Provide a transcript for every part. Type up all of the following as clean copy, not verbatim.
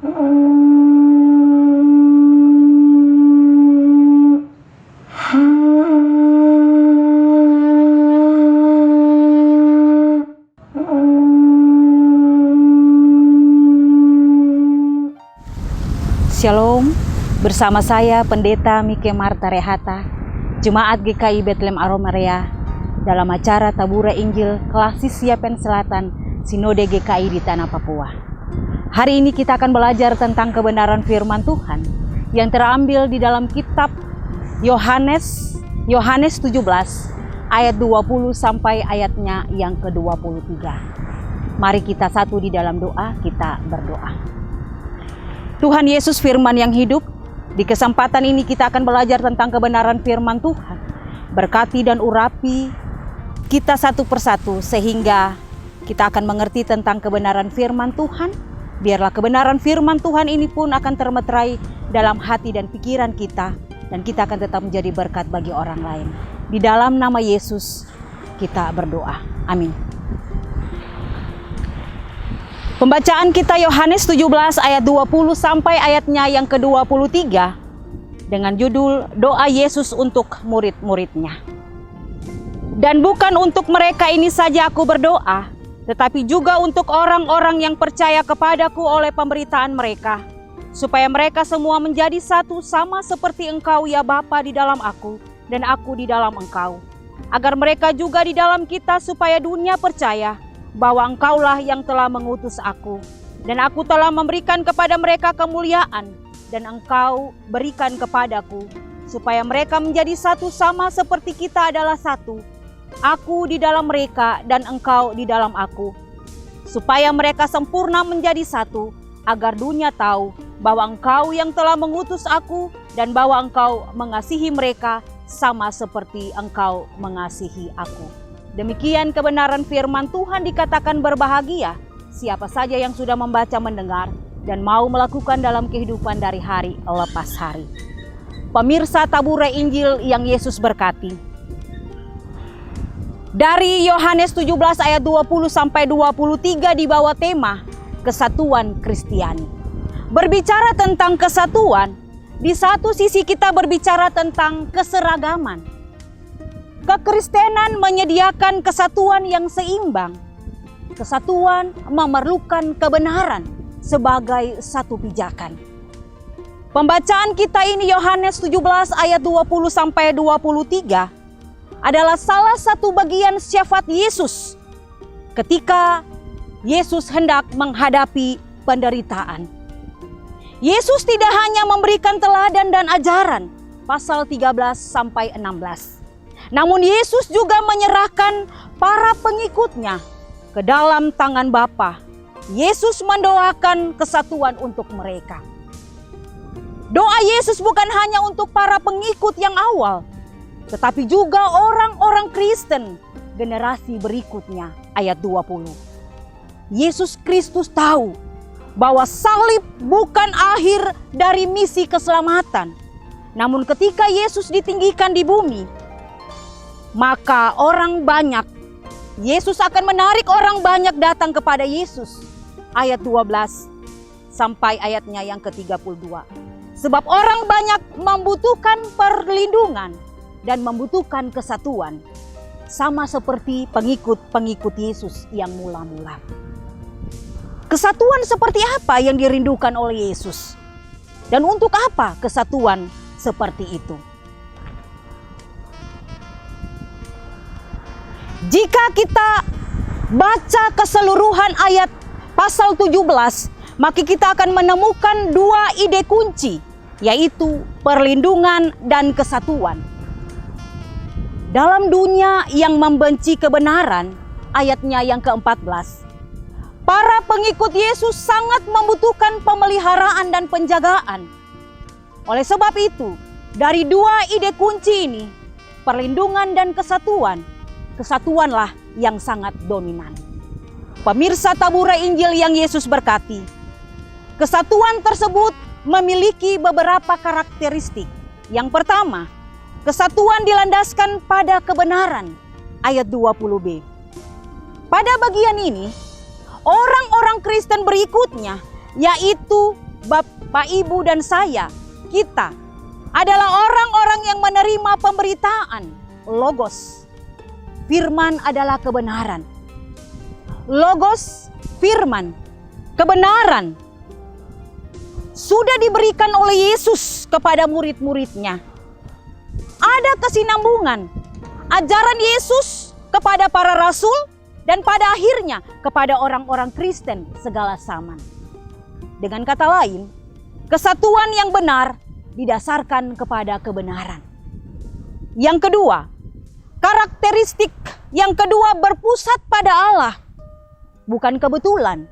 Shalom, bersama saya Pendeta Mike Marta Rehata, Jemaat GKI Bethlehem Aromaria, dalam acara Tabura Injil Klasis Siapen Selatan, Sinode GKI di Tanah Papua. Hari ini kita akan belajar tentang kebenaran firman Tuhan yang terambil di dalam kitab Yohanes 17 ayat 20 sampai ayatnya yang ke-23. Mari kita satu di dalam doa, kita berdoa. Tuhan Yesus firman yang hidup, di kesempatan ini kita akan belajar tentang kebenaran firman Tuhan. Berkati dan urapi kita satu persatu sehingga kita akan mengerti tentang kebenaran firman Tuhan. Biarlah kebenaran firman Tuhan ini pun akan termeterai dalam hati dan pikiran kita, dan kita akan tetap menjadi berkat bagi orang lain. Di dalam nama Yesus kita berdoa. Amin. Pembacaan kita Yohanes 17 ayat 20 sampai ayatnya yang ke-23 dengan judul Doa Yesus untuk murid-muridnya. Dan bukan untuk mereka ini saja aku berdoa, tetapi juga untuk orang-orang yang percaya kepadaku oleh pemberitaan mereka, supaya mereka semua menjadi satu sama seperti Engkau ya Bapa di dalam aku dan aku di dalam Engkau, agar mereka juga di dalam kita, supaya dunia percaya bahwa Engkaulah yang telah mengutus aku, dan aku telah memberikan kepada mereka kemuliaan, dan Engkau berikan kepadaku, supaya mereka menjadi satu sama seperti kita adalah satu, aku di dalam mereka dan Engkau di dalam aku, supaya mereka sempurna menjadi satu, agar dunia tahu bahwa Engkau yang telah mengutus aku, dan bahwa Engkau mengasihi mereka sama seperti Engkau mengasihi aku. Demikian kebenaran firman Tuhan. Dikatakan berbahagia siapa saja yang sudah membaca, mendengar, dan mau melakukan dalam kehidupan dari hari lepas hari. Pemirsa Tabura Injil yang Yesus berkati. Dari Yohanes 17 ayat 20 sampai 23 di bawah tema Kesatuan Kristiani. Berbicara tentang kesatuan, di satu sisi kita berbicara tentang keseragaman. Kekristenan menyediakan kesatuan yang seimbang. Kesatuan memerlukan kebenaran sebagai satu pijakan. Pembacaan kita ini Yohanes 17 ayat 20 sampai 23 adalah salah satu bagian syafaat Yesus ketika Yesus hendak menghadapi penderitaan. Yesus tidak hanya memberikan teladan dan ajaran pasal 13 sampai 16. Namun Yesus juga menyerahkan para pengikutnya ke dalam tangan Bapa. Yesus mendoakan kesatuan untuk mereka. Doa Yesus bukan hanya untuk para pengikut yang awal, tetapi juga orang-orang Kristen generasi berikutnya. Ayat 20. Yesus Kristus tahu bahwa salib bukan akhir dari misi keselamatan. Namun ketika Yesus ditinggikan di bumi, maka Yesus akan menarik orang banyak datang kepada Yesus. Ayat 12 sampai ayatnya yang ke-32. Sebab orang banyak membutuhkan perlindungan dan membutuhkan kesatuan. Sama seperti pengikut-pengikut Yesus yang mula-mula. Kesatuan seperti apa yang dirindukan oleh Yesus? Dan untuk apa kesatuan seperti itu? Jika kita baca keseluruhan ayat pasal 17, maka kita akan menemukan dua ide kunci, yaitu perlindungan dan kesatuan. Dalam dunia yang membenci kebenaran, ayatnya yang ke-14, para pengikut Yesus sangat membutuhkan pemeliharaan dan penjagaan. Oleh sebab itu, dari dua ide kunci ini, perlindungan dan kesatuan, kesatuanlah yang sangat dominan. Pemirsa Tabura Injil yang Yesus berkati, kesatuan tersebut memiliki beberapa karakteristik. Yang pertama, kesatuan dilandaskan pada kebenaran. Ayat 20b. Pada bagian ini, orang-orang Kristen berikutnya, yaitu Bapak, Ibu, dan saya, kita adalah orang-orang yang menerima pemberitaan Logos. Firman adalah kebenaran. Logos, firman, kebenaran sudah diberikan oleh Yesus kepada murid-muridnya. Ada kesinambungan ajaran Yesus kepada para rasul dan pada akhirnya kepada orang-orang Kristen segala zaman. Dengan kata lain, kesatuan yang benar didasarkan kepada kebenaran. Yang kedua, karakteristik yang kedua berpusat pada Allah. Bukan kebetulan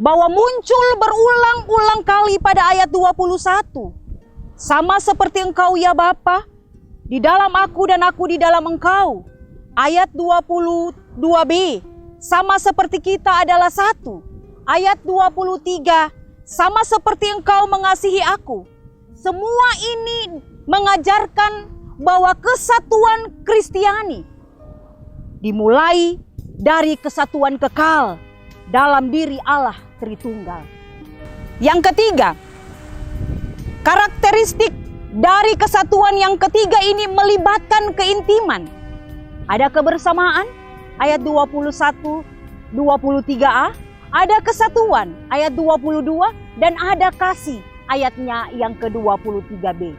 bahwa muncul berulang-ulang kali pada ayat 21. Sama seperti engkau ya Bapa, di dalam aku dan aku di dalam engkau. Ayat 22b, sama seperti kita adalah satu. Ayat 23, sama seperti engkau mengasihi aku. Semua ini mengajarkan bahwa kesatuan Kristiani dimulai dari kesatuan kekal dalam diri Allah Tritunggal. Yang ketiga, karakteristik dari kesatuan yang ketiga ini melibatkan keintiman. Ada kebersamaan, ayat 21, 23a. Ada kesatuan, ayat 22. Dan ada kasih, ayatnya yang ke-23b.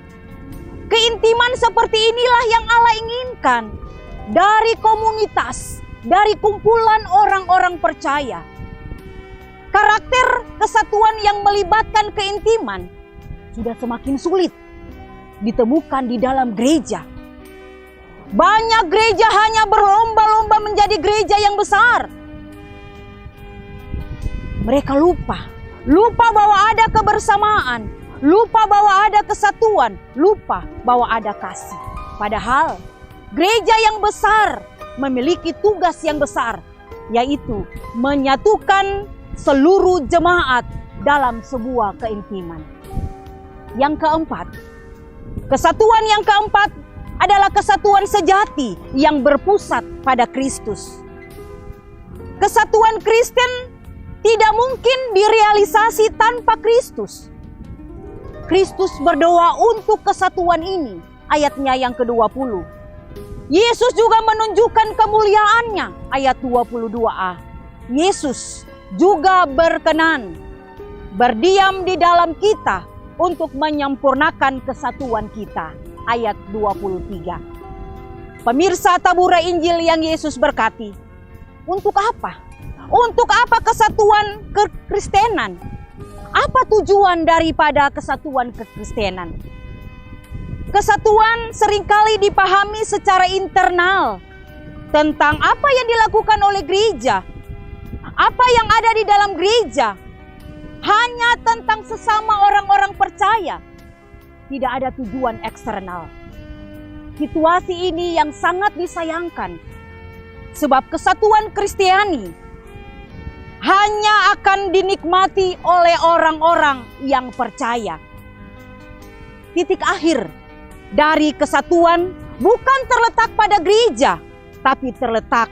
Keintiman seperti inilah yang Allah inginkan dari komunitas, dari kumpulan orang-orang percaya. Karakter kesatuan yang melibatkan keintiman sudah semakin sulit ditemukan di dalam gereja. Banyak gereja hanya berlomba-lomba menjadi gereja yang besar. Mereka lupa bahwa ada kebersamaan, lupa bahwa ada kesatuan, lupa bahwa ada kasih. Padahal gereja yang besar memiliki tugas yang besar, yaitu menyatukan seluruh jemaat dalam sebuah keintiman. Yang keempat, kesatuan yang keempat adalah kesatuan sejati yang berpusat pada Kristus. Kesatuan Kristen tidak mungkin direalisasi tanpa Kristus. Kristus berdoa untuk kesatuan ini, ayatnya yang ke-20. Yesus juga menunjukkan kemuliaannya, ayat 22a. Yesus juga berkenan berdiam di dalam kita untuk menyempurnakan kesatuan kita, ayat 23. Pemirsa tabura Injil yang Yesus berkati, untuk apa? Untuk apa kesatuan kekristenan? Apa tujuan daripada kesatuan kekristenan? Kesatuan seringkali dipahami secara internal tentang apa yang dilakukan oleh gereja, apa yang ada di dalam gereja, hanya tentang sesama orang-orang percaya. Tidak ada tujuan eksternal. Situasi ini yang sangat disayangkan, sebab kesatuan Kristiani hanya akan dinikmati oleh orang-orang yang percaya. Titik akhir dari kesatuan bukan terletak pada gereja, tapi terletak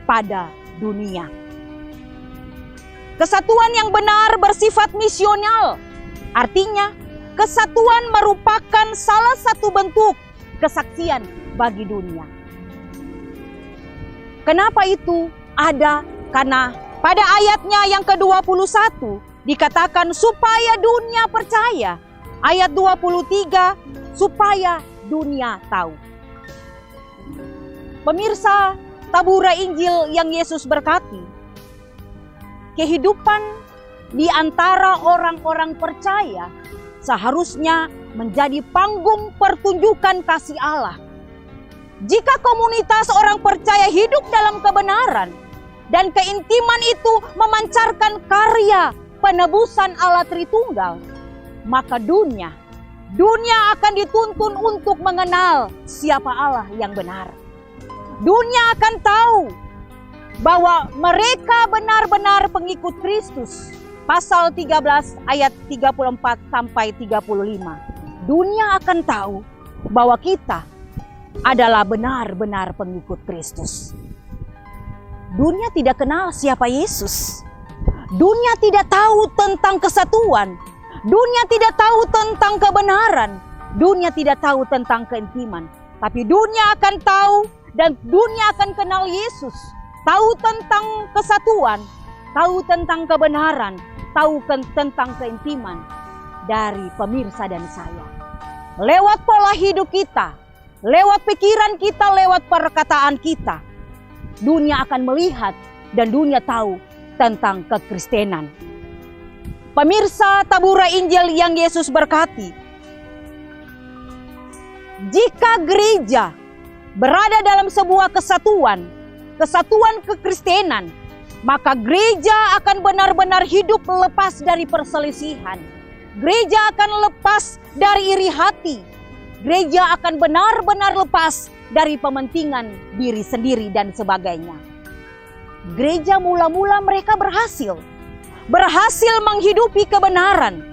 pada dunia. Kesatuan yang benar bersifat misional, artinya kesatuan merupakan salah satu bentuk kesaksian bagi dunia. Kenapa itu ada? Karena pada ayatnya yang ke-21 dikatakan supaya dunia percaya. Ayat 23, supaya dunia tahu. Pemirsa tabura Injil yang Yesus berkati, kehidupan di antara orang-orang percaya seharusnya menjadi panggung pertunjukan kasih Allah. Jika komunitas orang percaya hidup dalam kebenaran dan keintiman itu memancarkan karya penebusan Allah Tritunggal, maka dunia akan dituntun untuk mengenal siapa Allah yang benar. Dunia akan tahu bahwa mereka benar-benar pengikut Kristus. Pasal 13 ayat 34 sampai 35. Dunia akan tahu bahwa kita adalah benar-benar pengikut Kristus. Dunia tidak kenal siapa Yesus. Dunia tidak tahu tentang kesatuan. Dunia tidak tahu tentang kebenaran. Dunia tidak tahu tentang keintiman. Tapi dunia akan tahu dan dunia akan kenal Yesus. Tahu tentang kesatuan, tahu tentang kebenaran, tahu tentang keintiman dari pemirsa dan saya. Lewat pola hidup kita, lewat pikiran kita, lewat perkataan kita, dunia akan melihat dan dunia tahu tentang kekristenan. Pemirsa Tabura Injil yang Yesus berkati, jika gereja berada dalam sebuah kesatuan kekristenan, maka gereja akan benar-benar hidup lepas dari perselisihan. Gereja akan lepas dari iri hati. Gereja akan benar-benar lepas dari pementingan diri sendiri dan sebagainya. Gereja mula-mula mereka berhasil menghidupi kebenaran.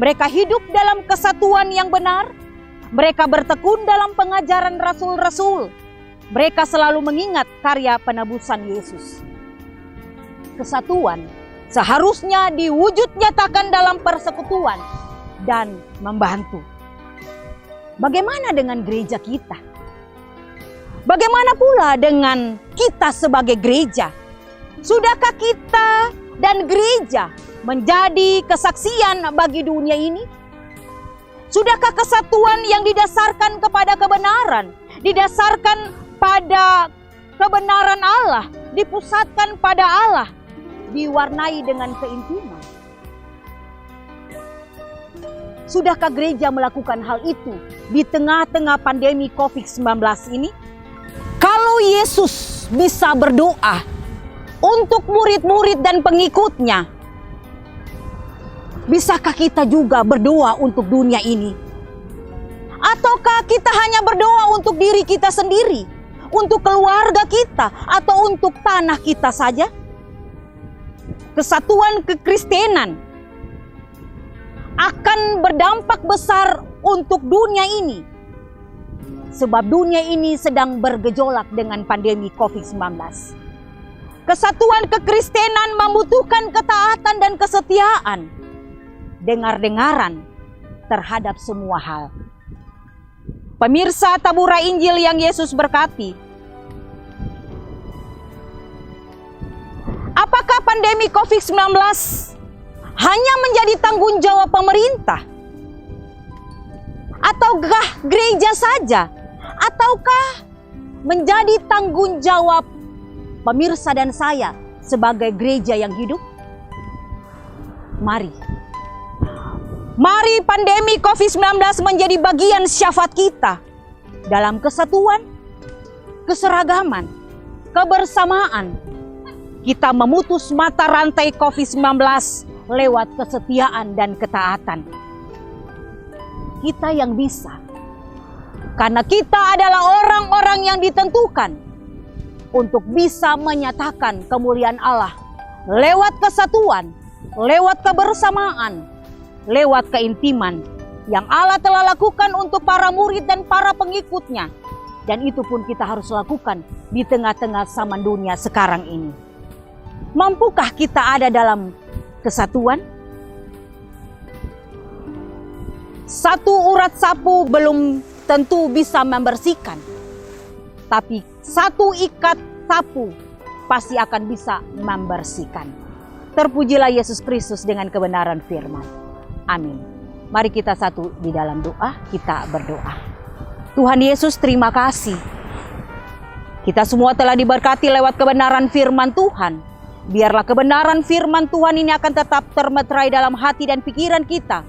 Mereka hidup dalam kesatuan yang benar. Mereka bertekun dalam pengajaran rasul-rasul. Mereka selalu mengingat karya penebusan Yesus. Kesatuan seharusnya diwujud nyatakan dalam persekutuan dan membantu. Bagaimana dengan gereja kita? Bagaimana pula dengan kita sebagai gereja? Sudahkah kita dan gereja menjadi kesaksian bagi dunia ini? Sudahkah kesatuan yang didasarkan kepada kebenaran, didasarkan pada kebenaran Allah, dipusatkan pada Allah, diwarnai dengan keintiman? Sudahkah gereja melakukan hal itu di tengah-tengah pandemi COVID-19 ini? Kalau Yesus bisa berdoa untuk murid-murid dan pengikutnya, bisakah kita juga berdoa untuk dunia ini? Ataukah kita hanya berdoa untuk diri kita sendiri, untuk keluarga kita, atau untuk tanah kita saja? Kesatuan kekristenan akan berdampak besar untuk dunia ini. Sebab dunia ini sedang bergejolak dengan pandemi COVID-19. Kesatuan kekristenan membutuhkan ketaatan dan kesetiaan. Dengar-dengaran terhadap semua hal. Pemirsa Tabura Injil yang Yesus berkati, apakah pandemi COVID-19 hanya menjadi tanggung jawab pemerintah? Ataukah gereja saja? Ataukah menjadi tanggung jawab pemirsa dan saya sebagai gereja yang hidup? Mari pandemi COVID-19 menjadi bagian syafaat kita dalam kesatuan, keseragaman, kebersamaan. Kita memutus mata rantai COVID-19 lewat kesetiaan dan ketaatan. Kita yang bisa, karena kita adalah orang-orang yang ditentukan untuk bisa menyatakan kemuliaan Allah lewat kesatuan, lewat kebersamaan, lewat keintiman yang Allah telah lakukan untuk para murid dan para pengikutnya. Dan itu pun kita harus lakukan di tengah-tengah zaman dunia sekarang ini. Mampukah kita ada dalam kesatuan? Satu urat sapu belum tentu bisa membersihkan, tapi satu ikat sapu pasti akan bisa membersihkan. Terpujilah Yesus Kristus dengan kebenaran firman. Amin. Mari kita satu di dalam doa, kita berdoa. Tuhan Yesus, terima kasih. Kita semua telah diberkati lewat kebenaran firman Tuhan. Biarlah kebenaran firman Tuhan ini akan tetap termeterai dalam hati dan pikiran kita,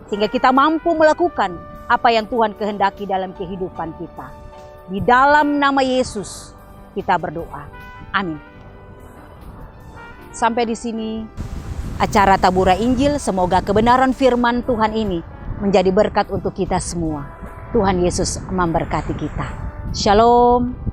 sehingga kita mampu melakukan apa yang Tuhan kehendaki dalam kehidupan kita. Di dalam nama Yesus kita berdoa. Amin. Sampai di sini acara Tabura Injil. Semoga kebenaran firman Tuhan ini menjadi berkat untuk kita semua. Tuhan Yesus memberkati kita. Shalom.